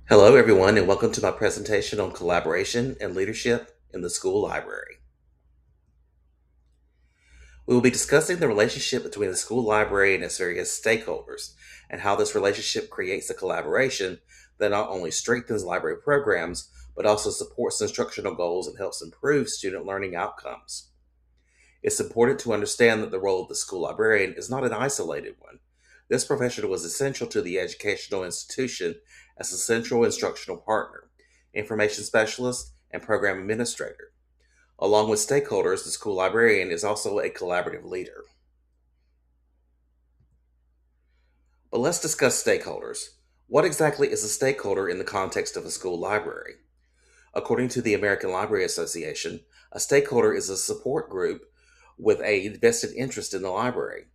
Hello, everyone, and welcome to my presentation on collaboration and leadership in the school library. We will be discussing the relationship between the school library and its various stakeholders, and how this relationship creates a collaboration that not only strengthens library programs, but also supports instructional goals and helps improve student learning outcomes. It's important to understand that the role of the school librarian is not an isolated one. This professional is essential to the educational institution as a central instructional partner, information specialist, and program administrator. Along with stakeholders, the school librarian is also a collaborative leader. But let's discuss stakeholders. What exactly is a stakeholder in the context of a school library? According to the American Library Association, a stakeholder is a support group with a vested interest in the library.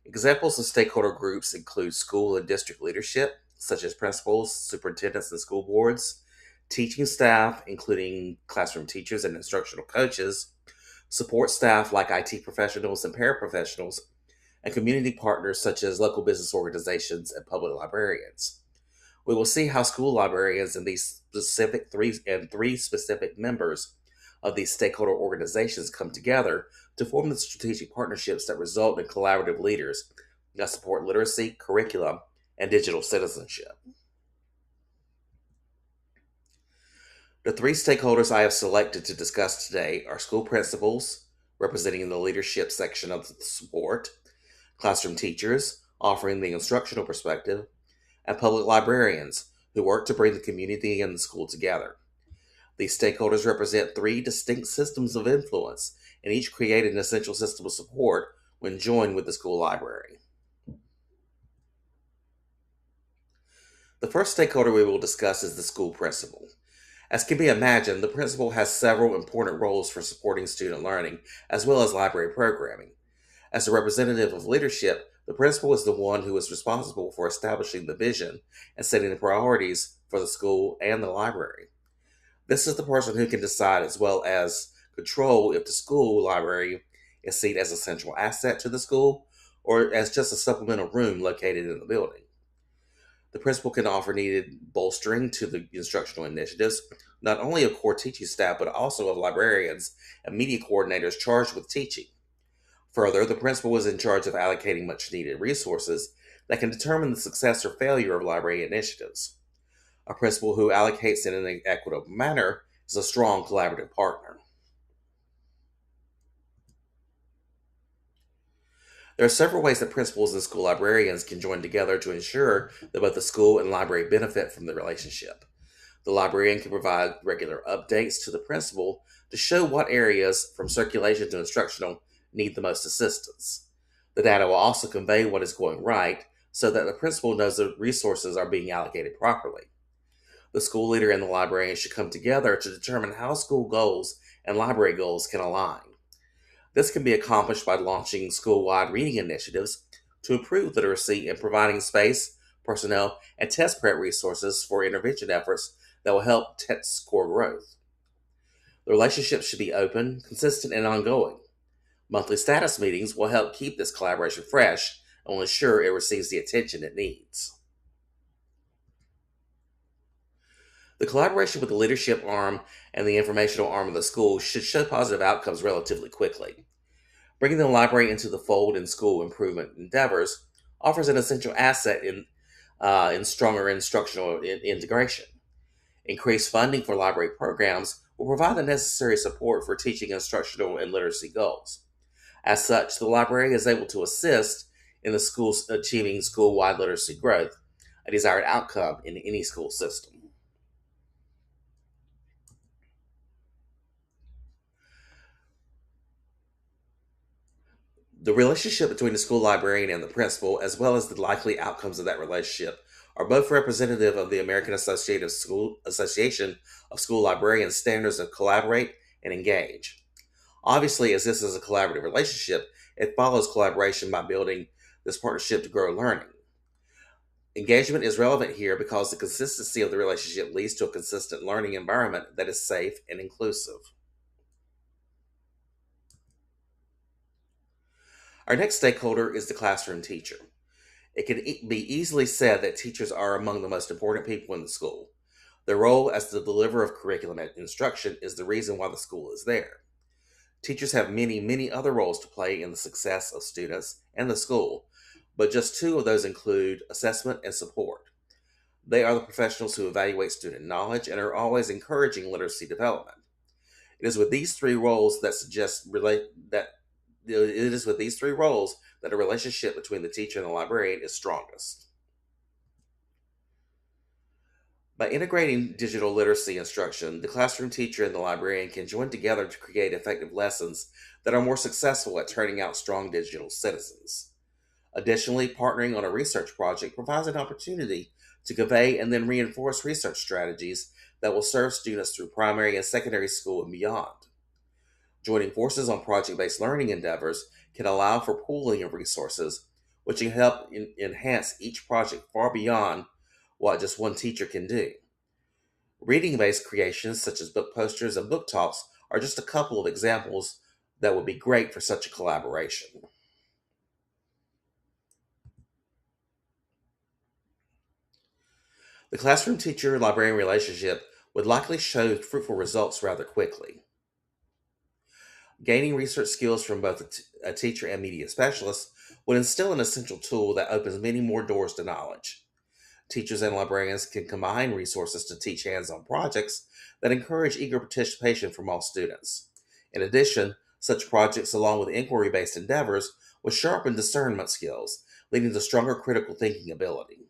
Examples of stakeholder groups include school and district leadership, such as principals, superintendents, and school boards, teaching staff, including classroom teachers and instructional coaches, support staff like IT professionals and paraprofessionals, and community partners such as local business organizations and public librarians. We will see how school librarians and three specific members of these stakeholder organizations come together to form the strategic partnerships that result in collaborative leaders that support literacy, curriculum, and digital citizenship. The three stakeholders I have selected to discuss today are school principals, representing the leadership section of the support, classroom teachers, offering the instructional perspective, and public librarians, who work to bring the community and the school together. These stakeholders represent three distinct systems of influence, and each create an essential system of support when joined with the school library. The first stakeholder we will discuss is the school principal. As can be imagined, the principal has several important roles for supporting student learning, as well as library programming. As a representative of leadership, the principal is the one who is responsible for establishing the vision and setting the priorities for the school and the library. This is the person who can decide as well as control if the school library is seen as a central asset to the school or as just a supplemental room located in the building. The principal can offer needed bolstering to the instructional initiatives, not only of core teaching staff, but also of librarians and media coordinators charged with teaching. Further, the principal is in charge of allocating much needed resources that can determine the success or failure of library initiatives. A principal who allocates in an equitable manner is a strong collaborative partner. There are several ways that principals and school librarians can join together to ensure that both the school and library benefit from the relationship. The librarian can provide regular updates to the principal to show what areas, from circulation to instructional, need the most assistance. The data will also convey what is going right so that the principal knows the resources are being allocated properly. The school leader and the librarian should come together to determine how school goals and library goals can align. This can be accomplished by launching school-wide reading initiatives to improve literacy and providing space, personnel, and test prep resources for intervention efforts that will help test score growth. The relationship should be open, consistent, and ongoing. Monthly status meetings will help keep this collaboration fresh and will ensure it receives the attention it needs. The collaboration with the leadership arm and the informational arm of the school should show positive outcomes relatively quickly. Bringing the library into the fold in school improvement endeavors offers an essential asset in stronger instructional integration. Increased funding for library programs will provide the necessary support for teaching instructional and literacy goals. As such, the library is able to assist in the schools achieving school-wide literacy growth, a desired outcome in any school system. The relationship between the school librarian and the principal, as well as the likely outcomes of that relationship, are both representative of the American Association of School Librarians standards of collaborate and engage. Obviously, as this is a collaborative relationship, it follows collaboration by building this partnership to grow learning. Engagement is relevant here because the consistency of the relationship leads to a consistent learning environment that is safe and inclusive. Our next stakeholder is the classroom teacher. It can be easily said that teachers are among the most important people in the school. Their role as the deliverer of curriculum and instruction is the reason why the school is there. Teachers have many other roles to play in the success of students and the school, but just two of those include assessment and support. They are the professionals who evaluate student knowledge and are always encouraging literacy development. It is with these three roles that suggest relate that it is with these three roles that a relationship between the teacher and the librarian is strongest. By integrating digital literacy instruction, the classroom teacher and the librarian can join together to create effective lessons that are more successful at turning out strong digital citizens. Additionally, partnering on a research project provides an opportunity to convey and then reinforce research strategies that will serve students through primary and secondary school and beyond. Joining forces on project based learning endeavors can allow for pooling of resources, which can help enhance each project far beyond what just one teacher can do. Reading based creations such as book posters and book talks are just a couple of examples that would be great for such a collaboration. The classroom teacher librarian relationship would likely show fruitful results rather quickly. Gaining research skills from both a teacher and media specialist would instill an essential tool that opens many more doors to knowledge. Teachers and librarians can combine resources to teach hands on projects that encourage eager participation from all students. In addition, such projects, along with inquiry based endeavors, will sharpen discernment skills, leading to stronger critical thinking ability.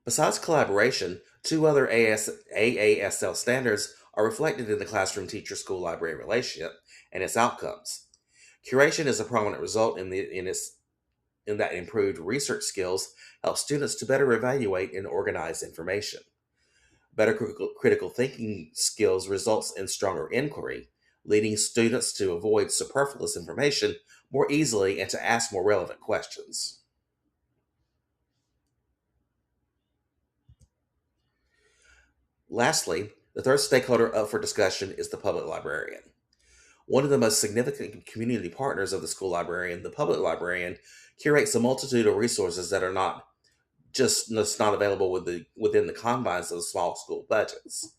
Besides collaboration, two other AASL standards are reflected in the classroom teacher school library relationship and its outcomes. Curation is a prominent result in that improved research skills help students to better evaluate and organize information. Better critical thinking skills results in stronger inquiry, leading students to avoid superfluous information more easily and to ask more relevant questions. Lastly, the third stakeholder up for discussion is the public librarian. One of the most significant community partners of the school librarian, the public librarian, curates a multitude of resources that are just not available within the confines of small school budgets.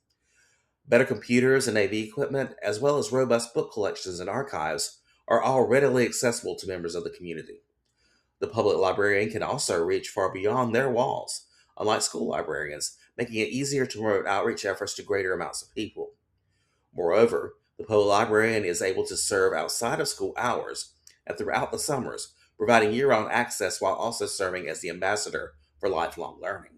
Better computers and AV equipment, as well as robust book collections and archives, are all readily accessible to members of the community. The public librarian can also reach far beyond their walls, unlike school librarians, making it easier to promote outreach efforts to greater amounts of people. Moreover, the public librarian is able to serve outside of school hours and throughout the summers, providing year round access while also serving as the ambassador for lifelong learning.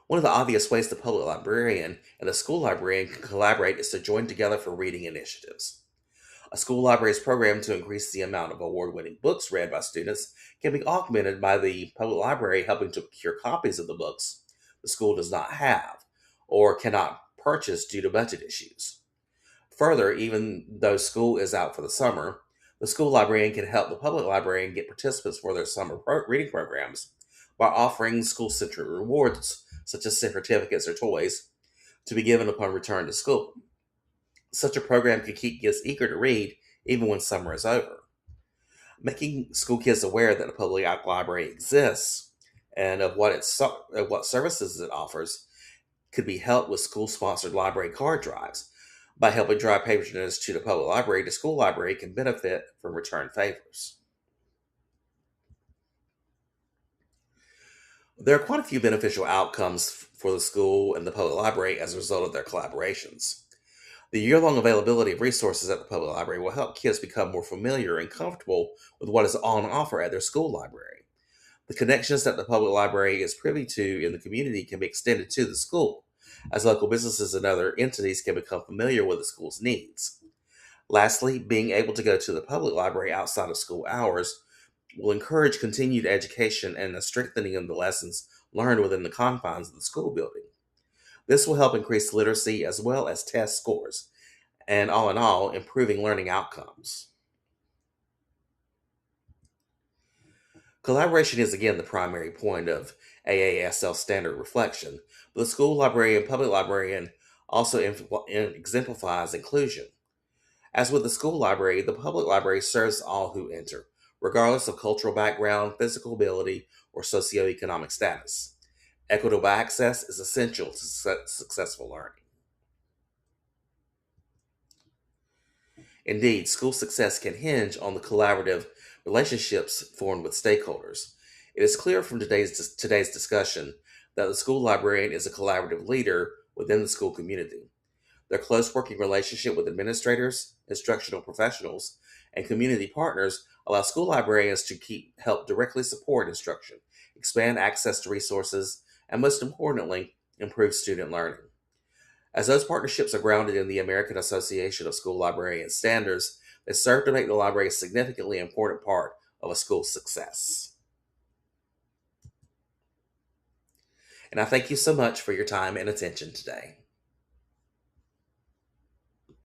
One of the obvious ways the public librarian and the school librarian can collaborate is to join together for reading initiatives. A school library's program to increase the amount of award winning books read by students can be augmented by the public library helping to procure copies of the books the school does not have or cannot purchase due to budget issues. Further, even though school is out for the summer, the school librarian can help the public librarian get participants for their summer reading programs by offering school centered rewards such as certificates or toys to be given upon return to school. Such a program can keep kids eager to read even when summer is over. Making school kids aware that a public library exists and of what services it offers could be helped with school-sponsored library card drives. By helping drive patronage to the public library, the school library can benefit from return favors. There are quite a few beneficial outcomes for the school and the public library as a result of their collaborations. The year long availability of resources at the public library will help kids become more familiar and comfortable with what is on offer at their school library. The connections that the public library is privy to in the community can be extended to the school, as local businesses and other entities can become familiar with the school's needs. Lastly, being able to go to the public library outside of school hours will encourage continued education and the strengthening of the lessons learned within the confines of the school building. This will help increase literacy as well as test scores, and all in all, improving learning outcomes. Collaboration is again the primary point of AASL standard reflection, but the school librarian and public librarian also exemplifies inclusion. As with the school library, the public library serves all who enter, regardless of cultural background, physical ability, or socioeconomic status. Equitable access is essential to successful learning. Indeed, school success can hinge on the collaborative relationships formed with stakeholders. It is clear from today's discussion that the school librarian is a collaborative leader within the school community. Their close working relationship with administrators, instructional professionals, and community partners allow school librarians to help directly support instruction, expand access to resources, and most importantly, improve student learning. As those partnerships are grounded in the American Association of School Librarian Standards, they serve to make the library a significantly important part of a school's success. And I thank you so much for your time and attention today.